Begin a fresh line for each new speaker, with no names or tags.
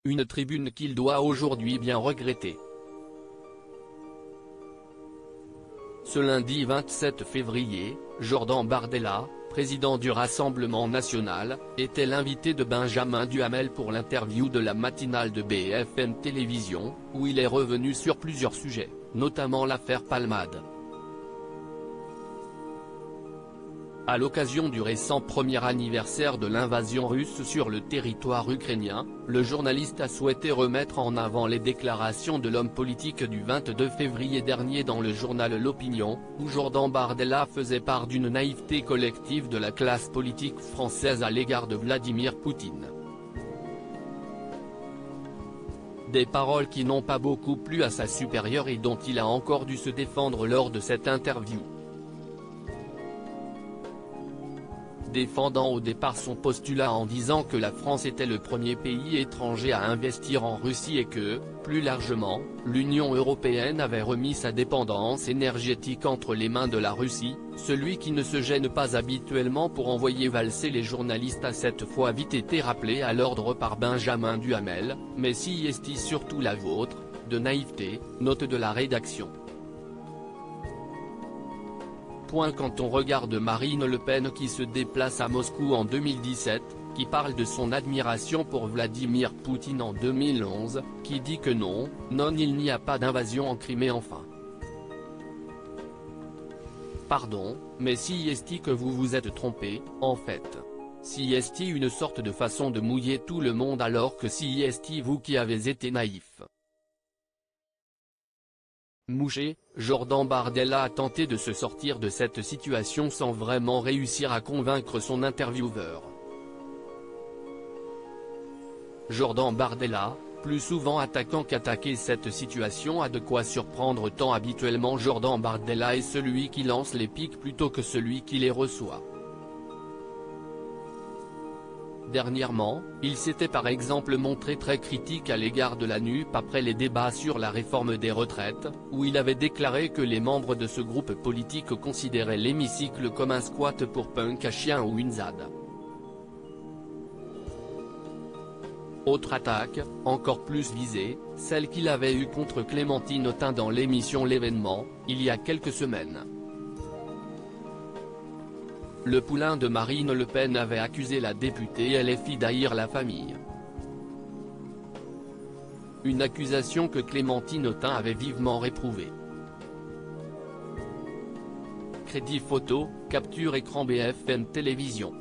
une tribune qu'il doit aujourd'hui bien regretter. Ce lundi 27 février, Jordan Bardella, président du Rassemblement national, était l'invité de Benjamin Duhamel pour l'interview de la matinale de BFM Télévision, où il est revenu sur plusieurs sujets, notamment l'affaire Palmade. À l'occasion du récent premier anniversaire de l'invasion russe sur le territoire ukrainien, le journaliste a souhaité remettre en avant les déclarations de l'homme politique du 22 février dernier dans le journal L'Opinion, où Jordan Bardella faisait part d'une naïveté collective de la classe politique française à l'égard de Vladimir Poutine. Des paroles qui n'ont pas beaucoup plu à sa supérieure et dont il a encore dû se défendre lors de cette interview. Défendant au départ son postulat en disant que la France était le premier pays étranger à investir en Russie et que, plus largement, l'Union européenne avait remis sa dépendance énergétique entre les mains de la Russie, celui qui ne se gêne pas habituellement pour envoyer valser les journalistes a cette fois vite été rappelé à l'ordre par Benjamin Duhamel, mais si est-il surtout la vôtre, de naïveté, note de la rédaction. Quand on regarde Marine Le Pen qui se déplace à Moscou en 2017, qui parle de son admiration pour Vladimir Poutine en 2011, qui dit que non, il n'y a pas d'invasion en Crimée enfin. Pardon, mais si est-il que vous vous êtes trompé, en fait. Si est-il une sorte de façon de mouiller tout le monde alors que si est-il vous qui avez été naïf. Mouché, Jordan Bardella a tenté de se sortir de cette situation sans vraiment réussir à convaincre son intervieweur. Jordan Bardella, plus souvent attaquant qu'attaqué, cette situation a de quoi surprendre tant habituellement Jordan Bardella est celui qui lance les piques plutôt que celui qui les reçoit. Dernièrement, il s'était par exemple montré très critique à l'égard de la NUP après les débats sur la réforme des retraites, où il avait déclaré que les membres de ce groupe politique considéraient l'hémicycle comme un squat pour punk à chien ou une ZAD. Autre attaque, encore plus visée, celle qu'il avait eue contre Clémentine Autain dans l'émission L'événement, il y a quelques semaines. Le poulain de Marine Le Pen avait accusé la députée LFI d'haïr la famille. Une accusation que Clémentine Autain avait vivement réprouvée. Crédit photo, capture écran BFM Télévision.